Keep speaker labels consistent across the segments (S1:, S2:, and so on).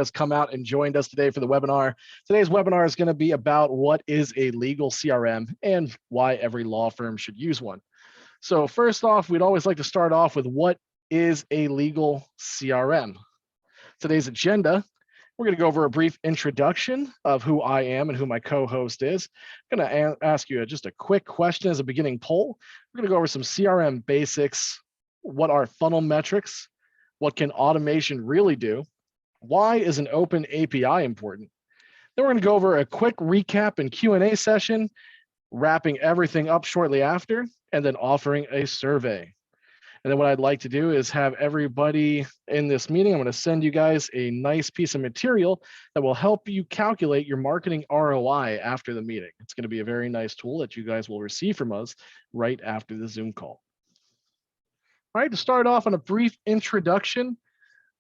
S1: has come out and joined us today for the webinar. Today's webinar is going to be about what is a legal CRM and why every law firm should use one. So first off, we'd always like to start off with what is a legal CRM. Today's agenda, we're going to go over a brief introduction of who I am and who my co-host is. I'm going to ask you just a quick question as a beginning poll. We're going to go over some CRM basics. What are funnel metrics? What can automation really do? Why is an open API important? Then we're going to go over a quick recap and Q&A session, wrapping everything up shortly after, and then offering a survey. And then what I'd like to do is have everybody in this meeting, I'm going to send you guys a nice piece of material that will help you calculate your marketing ROI after the meeting. It's going to be a very nice tool that you guys will receive from us right after the Zoom call. All right, to start off on a brief introduction,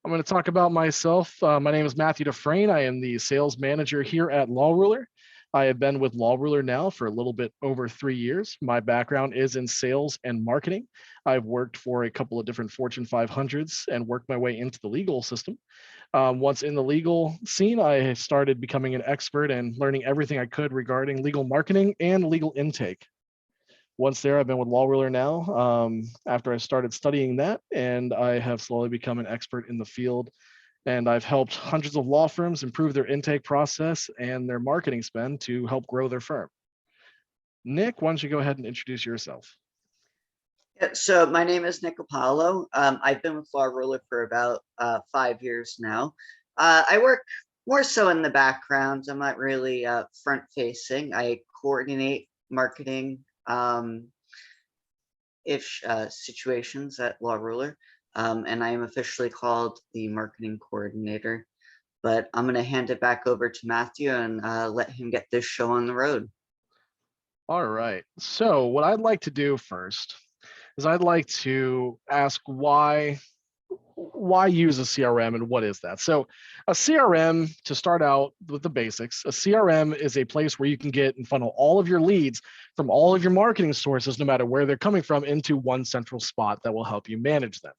S1: I'm going to talk about myself. My name is Matthew Dufresne. I am the sales manager here at Law Ruler. I have been with Law Ruler now for a little bit over 3 years. My background is in sales and marketing. I've worked for a couple of different Fortune 500s and worked my way into the legal system. Once in the legal scene, I started becoming an expert and learning everything I could regarding legal marketing and legal intake. Once there, I've been with Law Ruler now after I started studying that, and I have slowly become an expert in the field. And I've helped hundreds of law firms improve their intake process and their marketing spend to help grow their firm. Nick, why don't you go ahead and introduce yourself?
S2: Yeah, so my name is Nick Apollo. I've been with Law Ruler for about 5 years now. I work more so in the background. I'm not really front facing. I coordinate marketing situations at Law Ruler, and I am officially called the marketing coordinator. But I'm going to hand it back over to Matthew and let him get this show on the road.
S1: All right. So what I'd like to do first is I'd like to ask why use a CRM and what is that? So a CRM, to start out with the basics, a CRM is a place where you can get and funnel all of your leads from all of your marketing sources, no matter where they're coming from, into one central spot that will help you manage them.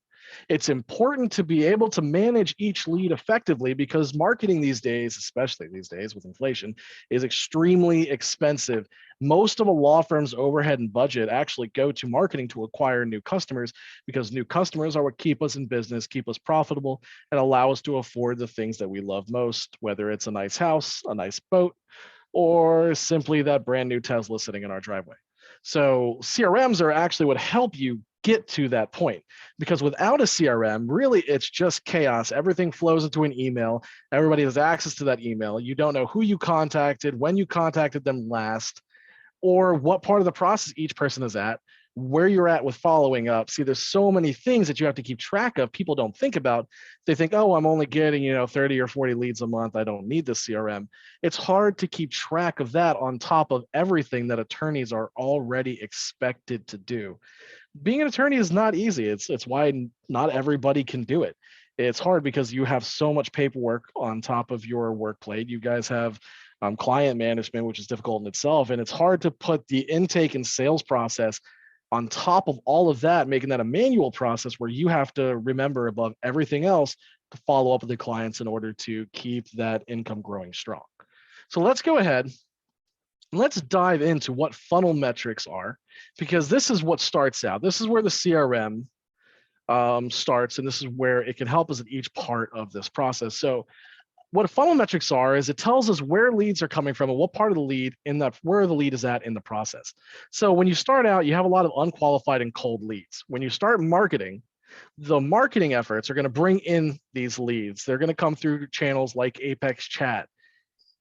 S1: It's important to be able to manage each lead effectively because marketing these days, especially these days with inflation, is extremely expensive. Most of a law firm's overhead and budget actually go to marketing to acquire new customers because new customers are what keep us in business, keep us profitable, and allow us to afford the things that we love most, whether it's a nice house, a nice boat, or simply that brand new Tesla sitting in our driveway. So CRMs are actually what help you get to that point, because without a CRM, really it's just chaos. Everything flows into an email. Everybody has access to that email. You don't know who you contacted, when you contacted them last, or what part of the process each person is at, where you're at with following up. See, there's so many things that you have to keep track of. People don't think about. They think, oh, I'm only getting 30 or 40 leads a month. I don't need the CRM. It's hard to keep track of that on top of everything that attorneys are already expected to do. Being an attorney is not easy. It's why not everybody can do it. It's hard because you have so much paperwork on top of your work plate. You guys have client management, which is difficult in itself. And it's hard to put the intake and sales process on top of all of that, making that a manual process where you have to remember above everything else to follow up with the clients in order to keep that income growing strong. So let's go ahead. Let's dive into what funnel metrics are, because this is what starts out. This is where the CRM starts, and this is where it can help us at each part of this process. So what funnel metrics are is it tells us where leads are coming from and what part of the lead where the lead is at in the process. So when you start out, you have a lot of unqualified and cold leads. When you start marketing, the marketing efforts are going to bring in these leads. They're going to come through channels like Apex Chat,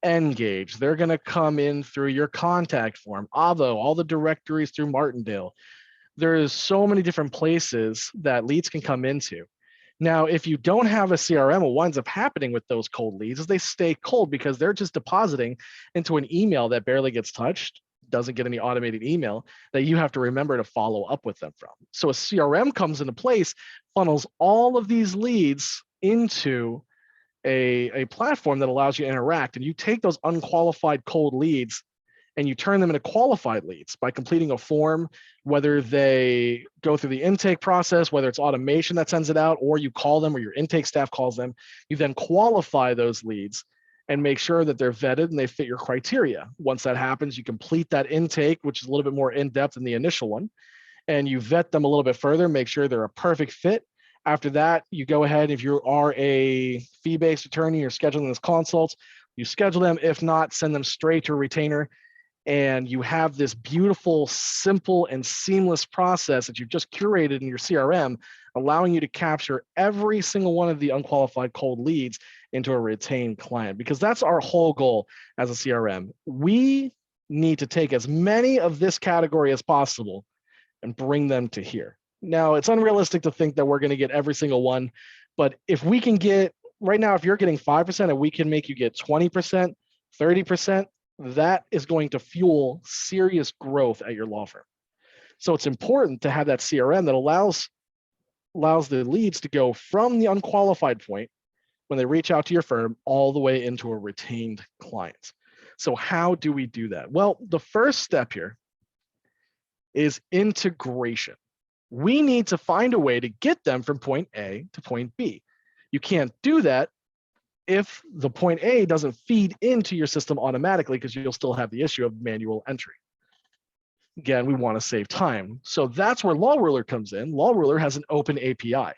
S1: Engage. They're going to come in through your contact form, Avo, all the directories through Martindale. There's so many different places that leads can come into. Now, if you don't have a CRM, what winds up happening with those cold leads is they stay cold because they're just depositing into an email that barely gets touched, doesn't get any automated email that you have to remember to follow up with them from. So a CRM comes into place, funnels all of these leads into a platform that allows you to interact, and you take those unqualified cold leads and you turn them into qualified leads by completing a form, whether they go through the intake process, whether it's automation that sends it out, or you call them or your intake staff calls them. You then qualify those leads and make sure that they're vetted and they fit your criteria. Once that happens, you complete that intake, which is a little bit more in-depth than the initial one, and you vet them a little bit further, make sure they're a perfect fit. After that, you go ahead, if you are a fee-based attorney, you're scheduling this consult, you schedule them. If not, send them straight to a retainer. And you have this beautiful, simple, and seamless process that you've just curated in your CRM, allowing you to capture every single one of the unqualified cold leads into a retained client, because that's our whole goal as a CRM. We need to take as many of this category as possible and bring them to here. Now, it's unrealistic to think that we're going to get every single one, but if we can get, right now, if you're getting 5% and we can make you get 20%, 30%, that is going to fuel serious growth at your law firm. So it's important to have that CRM that allows the leads to go from the unqualified point when they reach out to your firm all the way into a retained client. So how do we do that? Well, the first step here is integration. We need to find a way to get them from point A to point B. You can't do that if the point A doesn't feed into your system automatically, because you'll still have the issue of manual entry. Again, we want to save time. So that's where Law Ruler comes in. Law Ruler has an open API.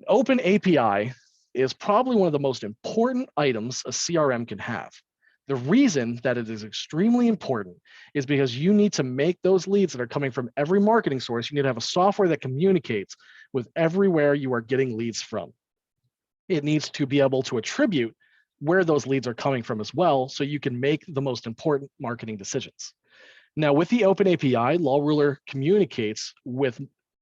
S1: Open API is probably one of the most important items a CRM can have. The reason that it is extremely important is because you need to make those leads that are coming from every marketing source. You need to have a software that communicates with everywhere you are getting leads from. It needs to be able to attribute where those leads are coming from as well, so you can make the most important marketing decisions. Now, with the Open API, Law Ruler communicates with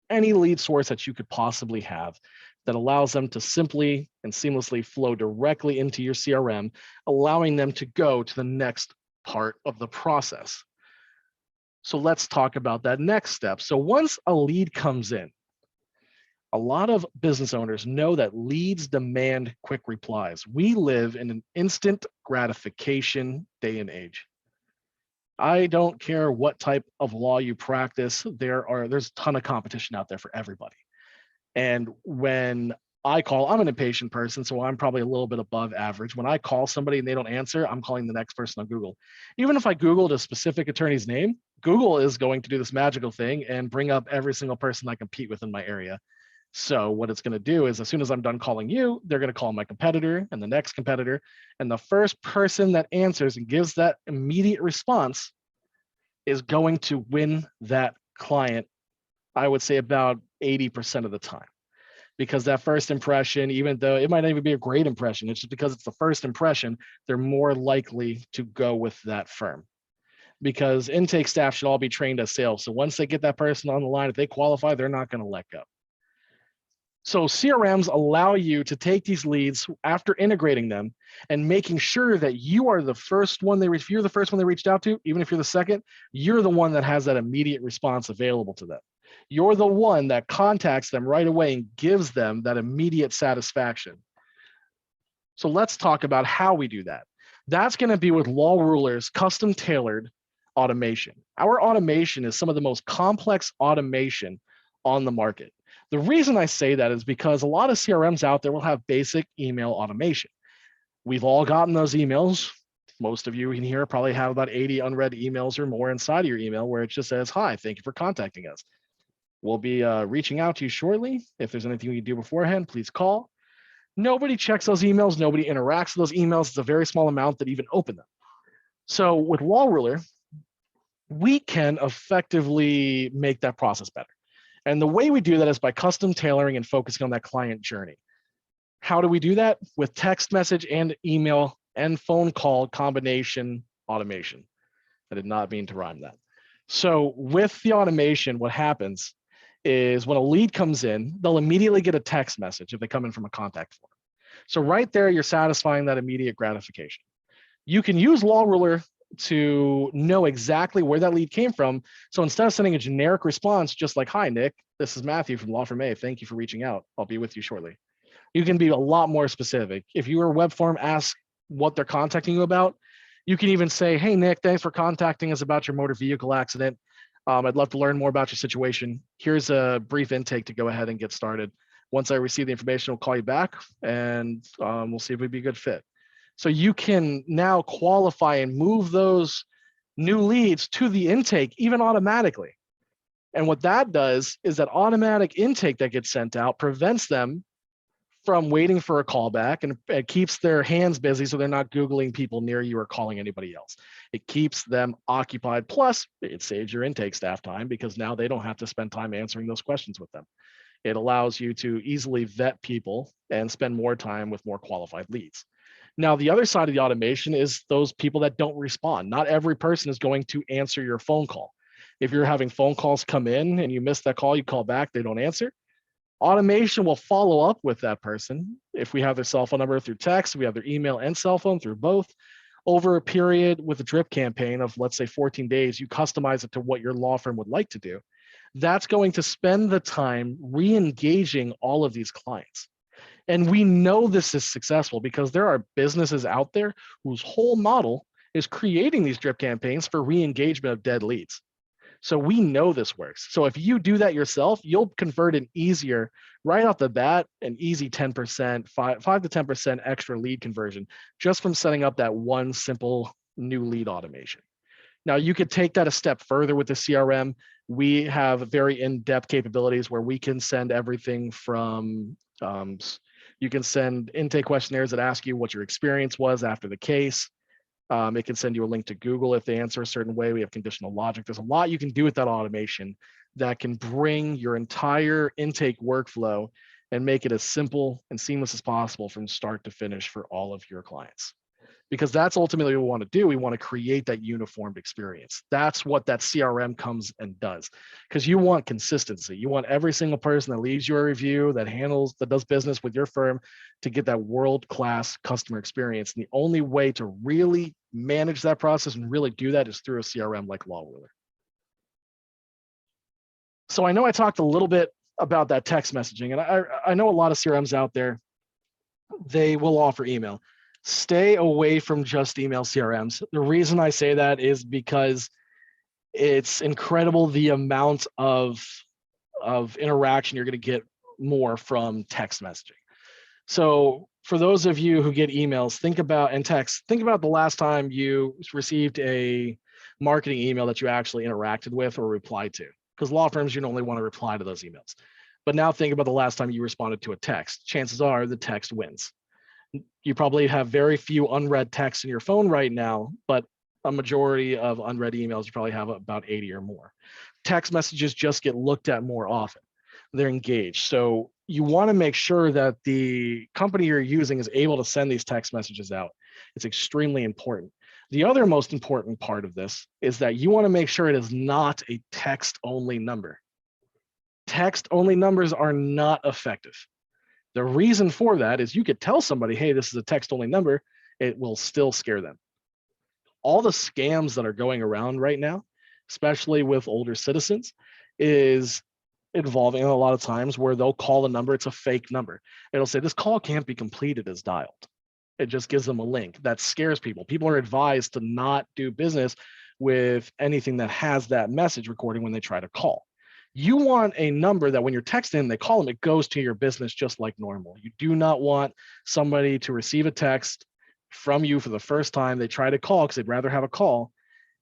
S1: any lead source that you could possibly have that allows them to simply and seamlessly flow directly into your CRM, allowing them to go to the next part of the process. So let's talk about that next step. So once a lead comes in, a lot of business owners know that leads demand quick replies. We live in an instant gratification day and age. I don't care what type of law you practice, there's a ton of competition out there for everybody. And when I call, I'm an impatient person, so I'm probably a little bit above average. When I call somebody and they don't answer, I'm calling the next person on Google. Even if I Googled a specific attorney's name, Google is going to do this magical thing and bring up every single person I compete with in my area. So what it's going to do is, as soon as I'm done calling you, they're going to call my competitor and the next competitor. And the first person that answers and gives that immediate response is going to win that client, I would say about 80% of the time. Because that first impression, even though it might not even be a great impression, it's just because it's the first impression, they're more likely to go with that firm. Because intake staff should all be trained as sales. So once they get that person on the line, if they qualify, they're not going to let go. So CRMs allow you to take these leads after integrating them and making sure that you are the first one if you're the first one they reached out to, even if you're the second, you're the one that has that immediate response available to them. You're the one that contacts them right away and gives them that immediate satisfaction. So let's talk about how we do that. That's going to be with Law Ruler's custom tailored automation. Our automation is some of the most complex automation on the market. The reason I say that is because a lot of CRMs out there will have basic email automation. We've all gotten those emails. Most of you in here probably have about 80 unread emails or more inside of your email where it just says, "Hi, thank you for contacting us. We'll be reaching out to you shortly. If there's anything we can do beforehand, please call." Nobody checks those emails. Nobody interacts with those emails. It's a very small amount that even open them. So with Law Ruler, we can effectively make that process better. And the way we do that is by custom tailoring and focusing on that client journey. How do we do that? With text message and email and phone call combination automation. I did not mean to rhyme that. So with the automation, what happens is when a lead comes in, they'll immediately get a text message if they come in from a contact form. So right there, you're satisfying that immediate gratification. You can use Law Ruler to know exactly where that lead came from. So instead of sending a generic response, just like, "Hi, Nick, this is Matthew from Law Firm A. Thank you for reaching out. I'll be with you shortly." You can be a lot more specific. If your web form asks what they're contacting you about, You can even say, hey, Nick, thanks for contacting us about your motor vehicle accident. I'd love to learn more about your situation. Here's a brief intake to go ahead and get started. Once I receive the information, I'll call you back and we'll see if we'd be a good fit. So you can now qualify and move those new leads to the intake even automatically. And what that does is that automatic intake that gets sent out prevents them from waiting for a callback, and it keeps their hands busy so they're not Googling people near you or calling anybody else. It keeps them occupied. Plus, it saves your intake staff time because now they don't have to spend time answering those questions with them. It allows you to easily vet people and spend more time with more qualified leads. Now, the other side of the automation is those people that don't respond. Not every person is going to answer your phone call. If you're having phone calls come in and you miss that call, you call back, they don't answer. Automation will follow up with that person. If we have their cell phone number through text, we have their email and cell phone through both. Over a period with a drip campaign of, let's say, 14 days, you customize it to what your law firm would like to do. That's going to spend the time re-engaging all of these clients. And we know this is successful because there are businesses out there whose whole model is creating these drip campaigns for re-engagement of dead leads. So we know this works. So if you do that yourself, you'll convert an easier, right off the bat, an easy 10%, 5 to 10% extra lead conversion just from setting up that one simple new lead automation. Now you could take that a step further with the CRM. We have very in-depth capabilities where we can send everything from, you can send intake questionnaires that ask you what your experience was after the case. It can send you a link to Google if they answer a certain way. We have conditional logic. There's a lot you can do with that automation that can bring your entire intake workflow and make it as simple and seamless as possible from start to finish for all of your clients. Because that's ultimately what we want to do. We want to create that uniformed experience. That's what that CRM comes and does. Because you want consistency. You want every single person that leaves your review, that does business with your firm, to get that world-class customer experience. And the only way to really manage that process and really do that is through a CRM like LawRuler. So I know I talked a little bit about that text messaging, and I know a lot of CRMs out there, they will offer email. Stay away from just email CRMs. The reason I say that is because it's incredible the amount of interaction you're going to get more from text messaging. So for those of you who get emails, think about the last time you received a marketing email that you actually interacted with or replied to, because law firms, you only want to reply to those emails. But now think about the last time you responded to a text. Chances are the text wins. You probably have very few unread texts in your phone right now, but a majority of unread emails, you probably have about 80 or more. Text messages just get looked at more often. They're engaged. So you want to make sure that the company you're using is able to send these text messages out. It's extremely important. The other most important part of this is that you want to make sure it is not a text-only number. Text-only numbers are not effective. The reason for that is you could tell somebody, hey, this is a text-only number, it will still scare them. All the scams that are going around right now, especially with older citizens, is involving a lot of times where they'll call a number, it's a fake number. It'll say, this call can't be completed as dialed. It just gives them a link. That scares people. People are advised to not do business with anything that has that message recording when they try to call. You want a number that when you're texting, they call them, it goes to your business just like normal. You do not want somebody to receive a text from you for the first time. They try to call because they'd rather have a call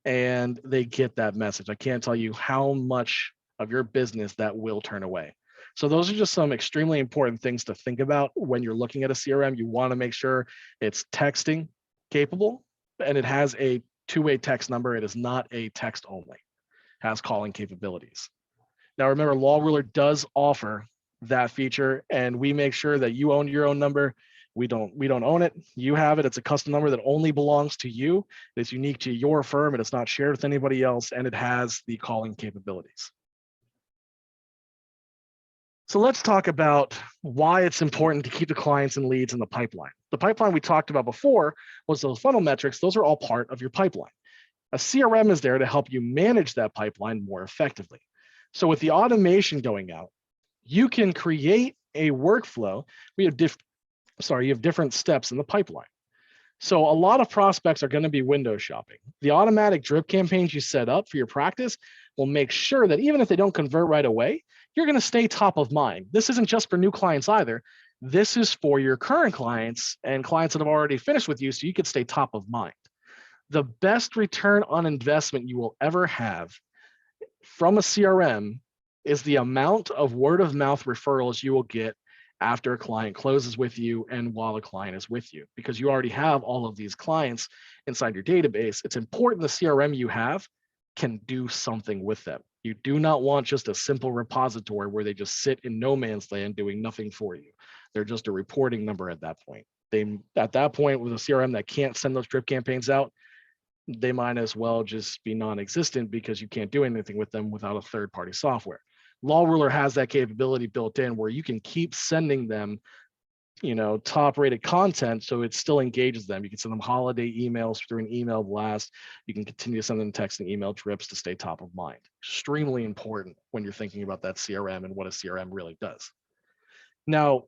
S1: and they get that message. I can't tell you how much of your business that will turn away. So those are just some extremely important things to think about when you're looking at a CRM. You want to make sure it's texting capable and it has a two-way text number. It is not a text only, it has calling capabilities. Now, remember, LawRuler does offer that feature, and we make sure that you own your own number. We don't own it. You have it. It's a custom number that only belongs to you. It's unique to your firm, and it's not shared with anybody else, and it has the calling capabilities. So let's talk about why it's important to keep the clients and leads in the pipeline. The pipeline we talked about before was those funnel metrics. Those are all part of your pipeline. A CRM is there to help you manage that pipeline more effectively. So with the automation going out, you can create a workflow. You have different steps in the pipeline. So a lot of prospects are going to be window shopping. The automatic drip campaigns you set up for your practice will make sure that even if they don't convert right away, you're going to stay top of mind. This isn't just for new clients either. This is for your current clients and clients that have already finished with you, so you could stay top of mind. The best return on investment you will ever have from a CRM is the amount of word of mouth referrals you will get after a client closes with you and while a client is with you, because you already have all of these clients inside your database. It's important the CRM you have can do something with them. You do not want just a simple repository where they just sit in no man's land doing nothing for you. They're just a reporting number at that point. At that point, with a CRM that can't send those drip campaigns out, they might as well just be non-existent because you can't do anything with them without a third-party software. Law Ruler has that capability built in where you can keep sending them, top-rated content, so it still engages them. You can send them holiday emails through an email blast. You can continue to send them text and email drips to stay top of mind. Extremely important when you're thinking about that CRM and what a CRM really does. Now,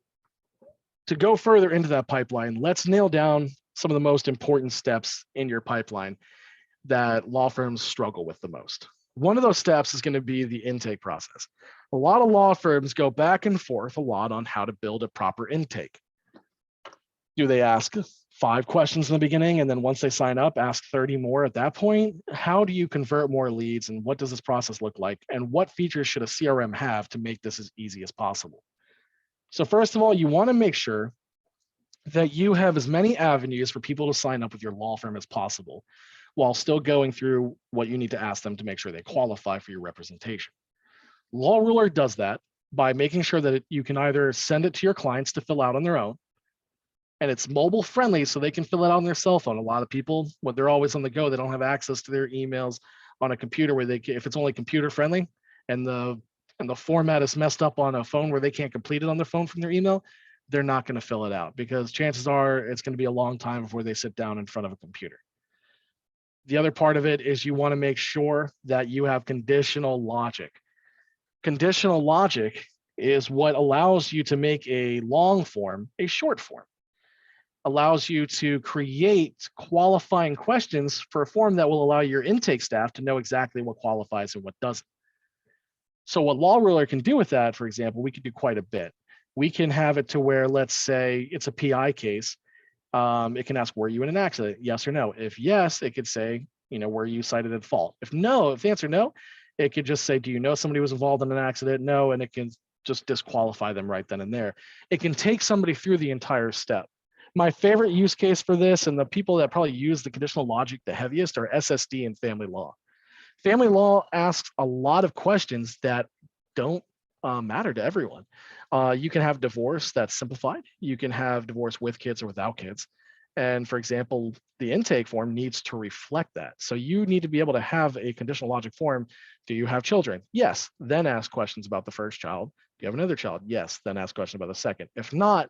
S1: to go further into that pipeline, let's nail down some of the most important steps in your pipeline that law firms struggle with the most. One of those steps is going to be the intake process. A lot of law firms go back and forth a lot on how to build a proper intake. Do they ask 5 questions in the beginning and then once they sign up, ask 30 more at that point? How do you convert more leads, and what does this process look like? And what features should a CRM have to make this as easy as possible? So first of all, you want to make sure that you have as many avenues for people to sign up with your law firm as possible, while still going through what you need to ask them to make sure they qualify for your representation. Law Ruler does that by making sure that you can either send it to your clients to fill out on their own, and it's mobile friendly so they can fill it out on their cell phone. A lot of people, when they're always on the go, they don't have access to their emails on a computer where if it's only computer friendly and the format is messed up on a phone where they can't complete it on their phone from their email, they're not going to fill it out because chances are it's going to be a long time before they sit down in front of a computer. The other part of it is you want to make sure that you have conditional logic. Conditional logic is what allows you to make a long form a short form. Allows you to create qualifying questions for a form that will allow your intake staff to know exactly what qualifies and what doesn't. So what Law Ruler can do with that, for example, we could do quite a bit. We can have it to where, let's say it's a PI case. It can ask, were you in an accident? Yes or no. If yes, it could say, were you cited at fault? If no, if the answer no, it could just say, do you know somebody was involved in an accident? No, and it can just disqualify them right then and there. It can take somebody through the entire step. My favorite use case for this, and the people that probably use the conditional logic the heaviest, are SSD and family law. Family law asks a lot of questions that don't matter to everyone. You can have divorce that's simplified. You can have divorce with kids or without kids. And for example, the intake form needs to reflect that. So you need to be able to have a conditional logic form. Do you have children? Yes. Then ask questions about the first child. Do you have another child? Yes. Then ask questions about the second. If not,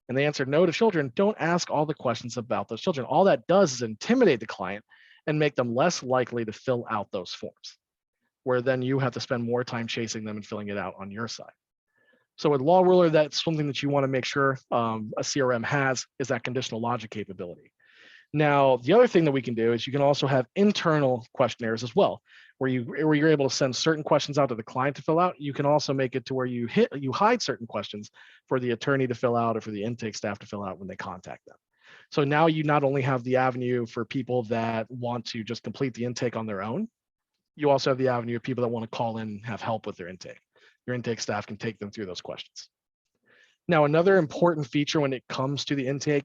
S1: and they answer no to children, don't ask all the questions about those children. All that does is intimidate the client and make them less likely to fill out those forms, where then you have to spend more time chasing them and filling it out on your side. So with Law Ruler, that's something that you want to make sure a CRM has, is that conditional logic capability. Now, the other thing that we can do is you can also have internal questionnaires as well, where you're able to send certain questions out to the client to fill out. You can also make it to where you hide certain questions for the attorney to fill out or for the intake staff to fill out when they contact them. So now you not only have the avenue for people that want to just complete the intake on their own, you also have the avenue of people that want to call in and have help with their intake. Your intake staff can take them through those questions. Now, another important feature when it comes to the intake,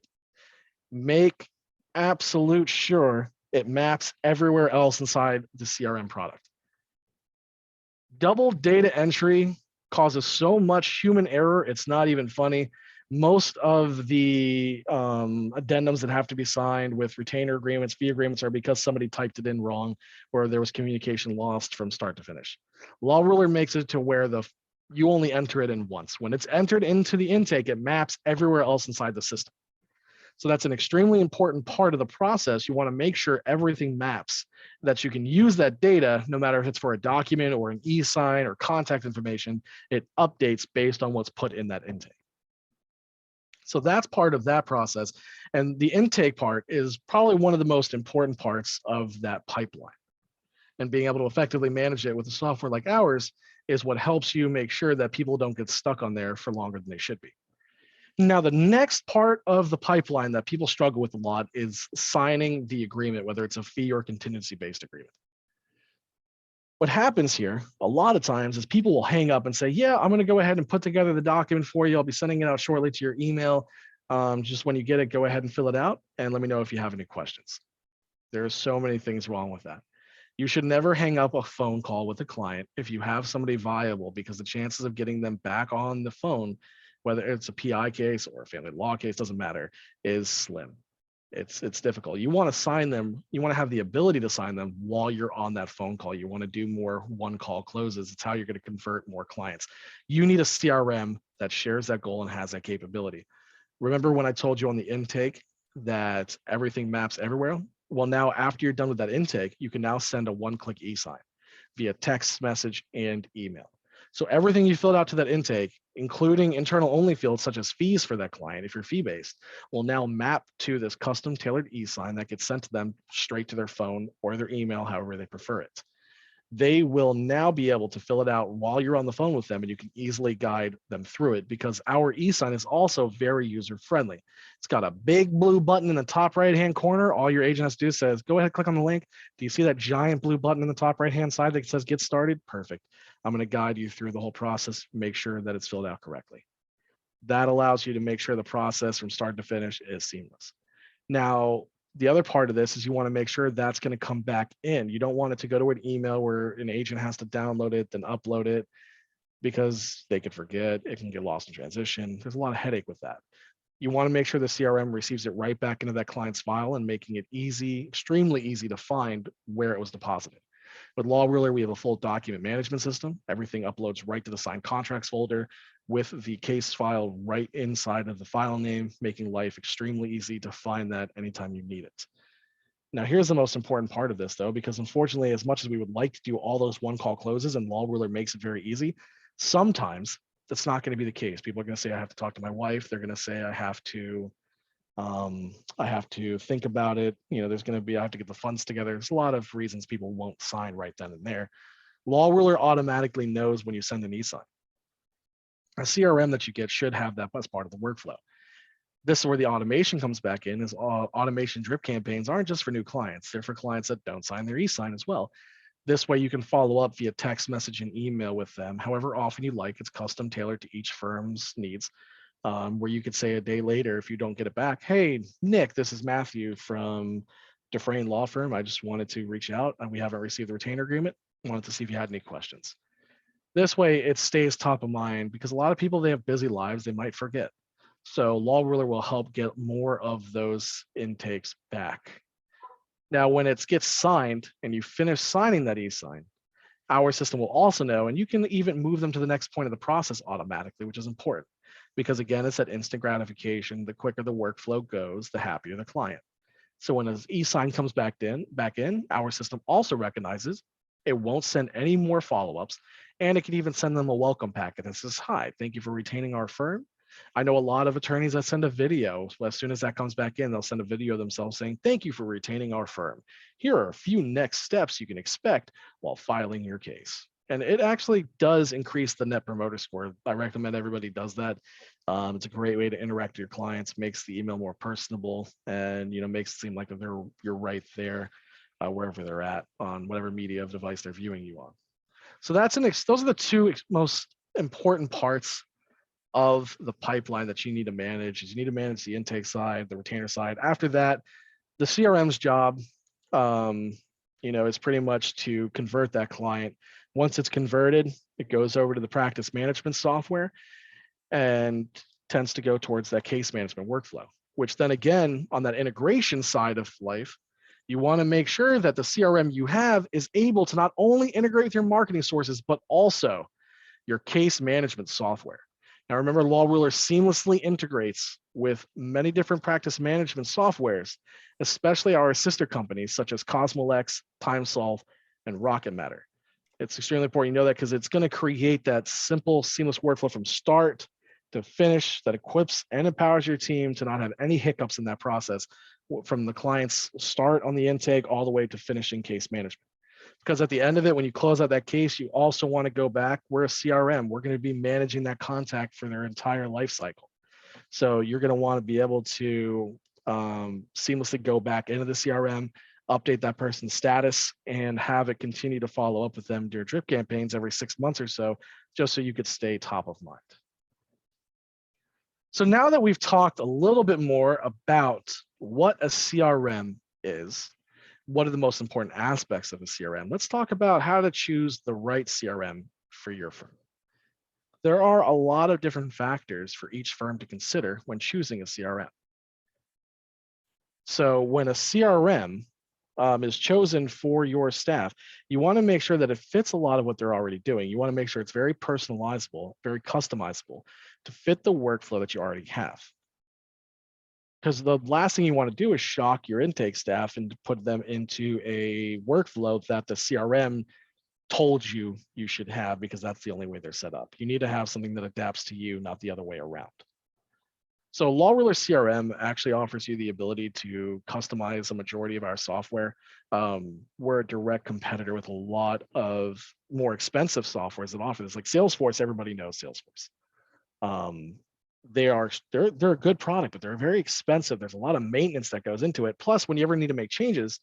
S1: make absolute sure it maps everywhere else inside the CRM product. Double data entry causes so much human error, it's not even funny. Most of the addendums that have to be signed with retainer agreements, fee agreements, are because somebody typed it in wrong or there was communication lost from start to finish. Law Ruler makes it to where you only enter it in once. When it's entered into the intake, it maps everywhere else inside the system. So that's an extremely important part of the process. You want to make sure everything maps, that you can use that data, no matter if it's for a document or an e-sign or contact information, it updates based on what's put in that intake. So that's part of that process. And the intake part is probably one of the most important parts of that pipeline. And being able to effectively manage it with a software like ours is what helps you make sure that people don't get stuck on there for longer than they should be. Now, the next part of the pipeline that people struggle with a lot is signing the agreement, whether it's a fee or contingency-based agreement. What happens here a lot of times is people will hang up and say, yeah, I'm going to go ahead and put together the document for you. I'll be sending it out shortly to your email. Just when you get it, go ahead and fill it out and let me know if you have any questions. There are so many things wrong with that. You should never hang up a phone call with a client if you have somebody viable, because the chances of getting them back on the phone, whether it's a PI case or a family law case, doesn't matter, is slim. It's difficult. You want to sign them. You want to have the ability to sign them while you're on that phone call. You want to do more one call closes. It's how you're going to convert more clients. You need a CRM that shares that goal and has that capability. Remember when I told you on the intake that everything maps everywhere? Well, now after you're done with that intake, you can now send a one-click e-sign via text message and email. So everything you filled out to that intake, including internal only fields such as fees for that client, if you're fee-based, will now map to this custom tailored e-sign that gets sent to them straight to their phone or their email, however they prefer it. They will now be able to fill it out while you're on the phone with them, and you can easily guide them through it because our e-sign is also very user-friendly. It's got a big blue button in the top right-hand corner. All your agent has to do is says, go ahead, click on the link. Do you see that giant blue button in the top right-hand side that says get started? Perfect. I'm going to guide you through the whole process, make sure that it's filled out correctly. That allows you to make sure the process from start to finish is seamless. Now, the other part of this is you want to make sure that's going to come back in. You don't want it to go to an email where an agent has to download it, then upload it, because they could forget, it can get lost in transition. There's a lot of headache with that. You want to make sure the CRM receives it right back into that client's file and making it easy, extremely easy to find where it was deposited. With Law Ruler, we have a full document management system. Everything uploads right to the signed contracts folder with the case file right inside of the file name, making life extremely easy to find that anytime you need it. Now, here's the most important part of this, though, because unfortunately, as much as we would like to do all those one-call closes and Law Ruler makes it very easy, sometimes that's not going to be the case. People are going to say, I have to talk to my wife. They're going to say, I have to think about it. You know, I have to get the funds together. There's a lot of reasons people won't sign right then and there. Law Ruler automatically knows when you send an e-sign. A CRM that you get should have that as part of the workflow. This is where the automation comes back in, is automation drip campaigns aren't just for new clients. They're for clients that don't sign their e-sign as well. This way you can follow up via text message and email with them, however often you like. It's custom tailored to each firm's needs. Where you could say a day later, if you don't get it back, hey, Nick, this is Matthew from Dufresne Law Firm. I just wanted to reach out and we haven't received the retainer agreement. Wanted to see if you had any questions. This way it stays top of mind because a lot of people, they have busy lives, they might forget. So Law Ruler will help get more of those intakes back. Now, when it gets signed and you finish signing that e-sign, our system will also know, and you can even move them to the next point of the process automatically, which is important. Because again, it's that instant gratification. The quicker the workflow goes, the happier the client. So when an e-sign comes back in, our system also recognizes it won't send any more follow-ups, and it can even send them a welcome packet that says, hi, thank you for retaining our firm. I know a lot of attorneys that send a video. As soon as that comes back in, they'll send a video of themselves saying, thank you for retaining our firm. Here are a few next steps you can expect while filing your case. And it actually does increase the net promoter score. I recommend everybody does that. It's a great way to interact with your clients, makes the email more personable, and makes it seem like you're right there wherever they're at on whatever media device they're viewing you on. So those are the two most important parts of the pipeline that you need to manage. Is you need to manage the intake side, the retainer side. After that, the CRM's job, is pretty much to convert that client. Once it's converted, it goes over to the practice management software and tends to go towards that case management workflow, which then again, on that integration side of life, you want to make sure that the CRM you have is able to not only integrate with your marketing sources, but also your case management software. Now, remember, Law Ruler seamlessly integrates with many different practice management softwares, especially our sister companies such as Cosmolex, TimeSolve, and Rocket Matter. It's extremely important you know that because it's going to create that simple, seamless workflow from start to finish, that equips and empowers your team to not have any hiccups in that process from the client's start on the intake all the way to finishing case management. Because at the end of it, when you close out that case, you also want to go back. We're a CRM. We're going to be managing that contact for their entire life cycle. So you're going to want to be able to seamlessly go back into the CRM, update that person's status, and have it continue to follow up with them during drip campaigns every 6 months or so, just so you could stay top of mind. So now that we've talked a little bit more about what a CRM is, what are the most important aspects of a CRM, let's talk about how to choose the right CRM for your firm. There are a lot of different factors for each firm to consider when choosing a CRM. So when a CRM is chosen for your staff, you want to make sure that it fits a lot of what they're already doing. You want to make sure it's very personalizable, very customizable to fit the workflow that you already have. Because the last thing you want to do is shock your intake staff and put them into a workflow that the CRM told you you should have, because that's the only way they're set up. You need to have something that adapts to you, not the other way around. So Law Ruler CRM actually offers you the ability to customize a majority of our software. We're a direct competitor with a lot of more expensive softwares that offer this. Like Salesforce, everybody knows Salesforce. They're a good product, but they're very expensive. There's a lot of maintenance that goes into it. Plus, when you ever need to make changes,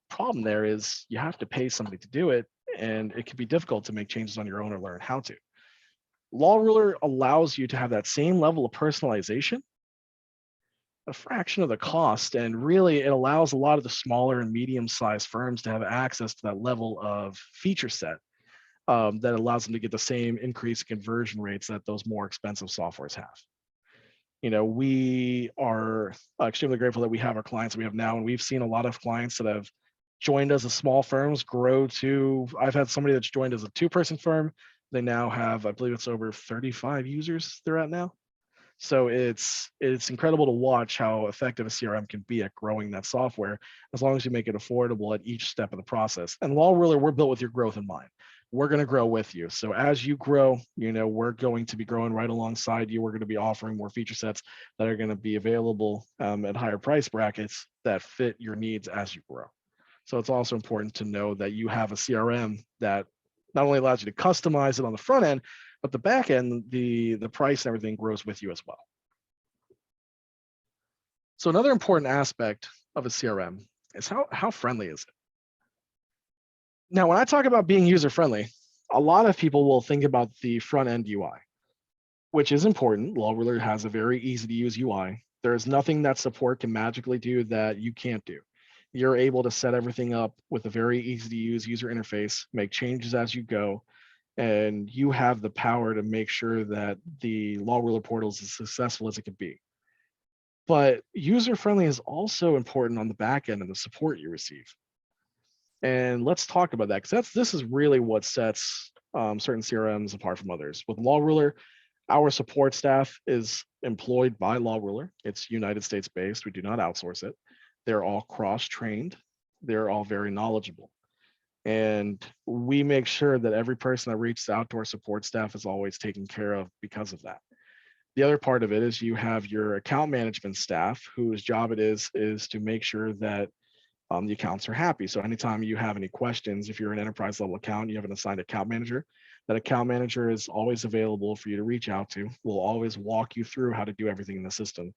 S1: problem there is you have to pay somebody to do it, and it can be difficult to make changes on your own or learn how to. Law Ruler allows you to have that same level of personalization, a fraction of the cost, and really it allows a lot of the smaller and medium-sized firms to have access to that level of feature set that allows them to get the same increased conversion rates that those more expensive softwares have. You know, we are extremely grateful that we have our clients that we have now, and we've seen a lot of clients that have joined us as small firms grow to, I've had somebody that's joined as a 2-person firm. They now have, I believe it's over 35 users they're at now. So it's incredible to watch how effective a CRM can be at growing that software, as long as you make it affordable at each step of the process. And Law Ruler, we're built with your growth in mind. We're going to grow with you. So as you grow, you know, we're going to be growing right alongside you. We're going to be offering more feature sets that are going to be available at higher price brackets that fit your needs as you grow. So it's also important to know that you have a CRM that not only allows you to customize it on the front end, but the back end, the price and everything grows with you as well. So another important aspect of a CRM is how friendly is it? Now, when I talk about being user-friendly, a lot of people will think about the front-end UI, which is important. Law Ruler has a very easy-to-use UI. There is nothing that support can magically do that you can't do. You're able to set everything up with a very easy-to-use user interface, make changes as you go, and you have the power to make sure that the Law Ruler portal is as successful as it could be. But user-friendly is also important on the back end and the support you receive. And let's talk about that, because this is really what sets certain CRMs apart from others. With Law Ruler, our support staff is employed by Law Ruler. It's United States based. We do not outsource it. They're all cross-trained. They're all very knowledgeable. And we make sure that every person that reaches out to our support staff is always taken care of because of that. The other part of it is you have your account management staff, whose job it is to make sure that the accounts are happy. So anytime you have any questions, if you're an enterprise level account, you have an assigned account manager. That account manager is always available for you to reach out to. We'll always walk you through how to do everything in the system.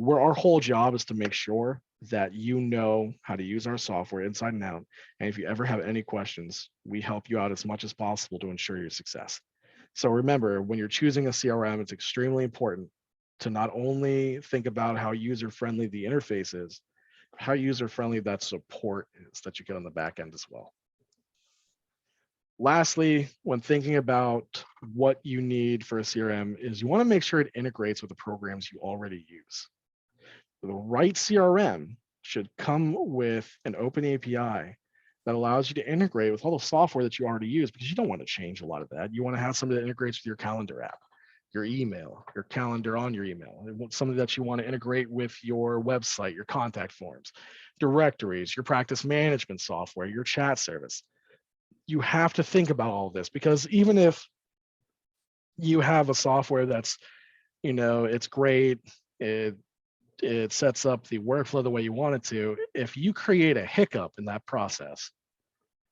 S1: Our whole job is to make sure that you know how to use our software inside and out. And if you ever have any questions, we help you out as much as possible to ensure your success. So remember, when you're choosing a CRM, it's extremely important to not only think about how user-friendly the interface is, how user-friendly that support is that you get on the back end as well. Lastly, when thinking about what you need for a CRM, is you want to make sure it integrates with the programs you already use. The right CRM should come with an open API that allows you to integrate with all the software that you already use, because you don't want to change a lot of that. You want to have something that integrates with your calendar app, your email, your calendar on your email. Something that you want to integrate with your website, your contact forms, directories, your practice management software, your chat service. You have to think about all of this, because even if you have a software that's it's great. It sets up the workflow the way you want it to. If you create a hiccup in that process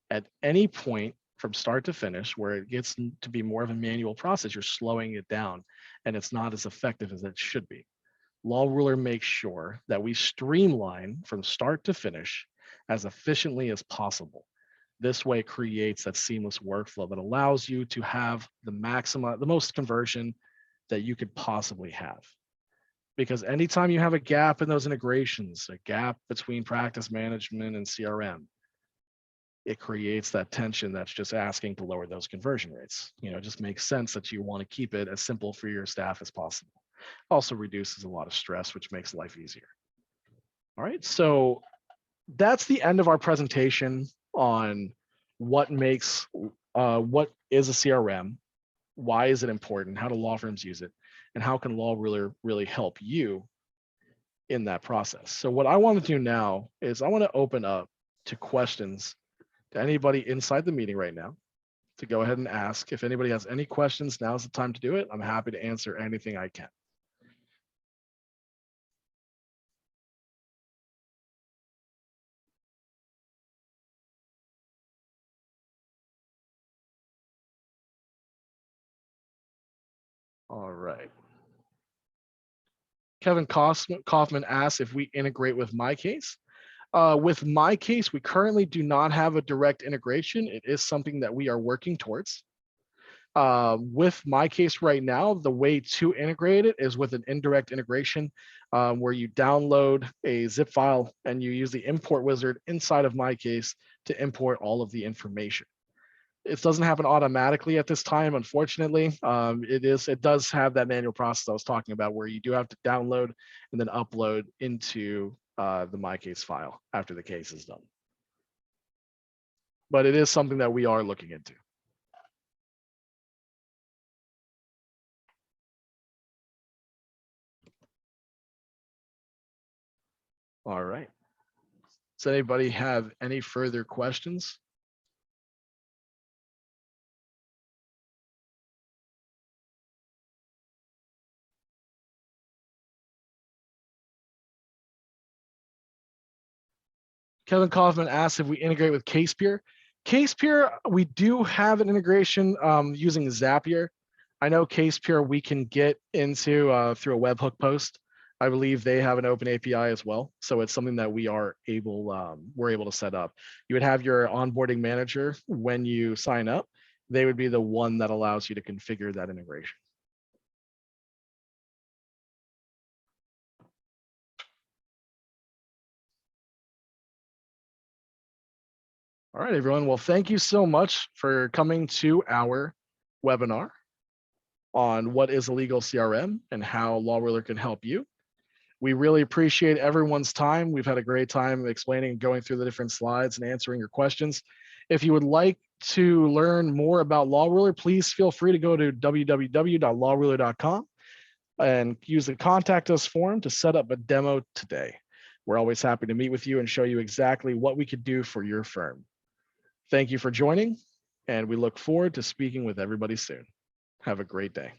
S1: at any point from start to finish where it gets to be more of a manual process, you're slowing it down and it's not as effective as it should be. Law Ruler makes sure that we streamline from start to finish as efficiently as possible. This way creates that seamless workflow that allows you to have the most conversion that you could possibly have. Because anytime you have a gap in those integrations, a gap between practice management and CRM, it creates that tension that's just asking to lower those conversion rates. It just makes sense that you want to keep it as simple for your staff as possible. Also reduces a lot of stress, which makes life easier. All right, so that's the end of our presentation on what is a CRM, why is it important, how do law firms use it, and how can Law Ruler really help you in that process. So what I want to do now is I want to open up to questions to anybody inside the meeting right now to go ahead and ask. If anybody has any questions, now's the time to do it. I'm happy to answer anything I can. All right. Kevin Kaufman asks if we integrate with MyCase. With MyCase, we currently do not have a direct integration. It is something that we are working towards. With MyCase right now, the way to integrate it is with an indirect integration where you download a zip file and you use the import wizard inside of MyCase to import all of the information. It doesn't happen automatically at this time, unfortunately. It does have that manual process I was talking about where you do have to download and then upload into the MyCase file after the case is done. But it is something that we are looking into. All right. Does anybody have any further questions? Kevin Kaufman asks if we integrate with CasePeer. CasePeer, we do have an integration using Zapier. I know CasePeer we can get into through a webhook post. I believe they have an open API as well. So it's something that we're able to set up. You would have your onboarding manager when you sign up. They would be the one that allows you to configure that integration. All right, everyone. Well, thank you so much for coming to our webinar on what is a legal CRM and how Law Ruler can help you. We really appreciate everyone's time. We've had a great time explaining and going through the different slides and answering your questions. If you would like to learn more about Law Ruler, please feel free to go to www.lawruler.com and use the contact us form to set up a demo today. We're always happy to meet with you and show you exactly what we could do for your firm. Thank you for joining, and we look forward to speaking with everybody soon. Have a great day.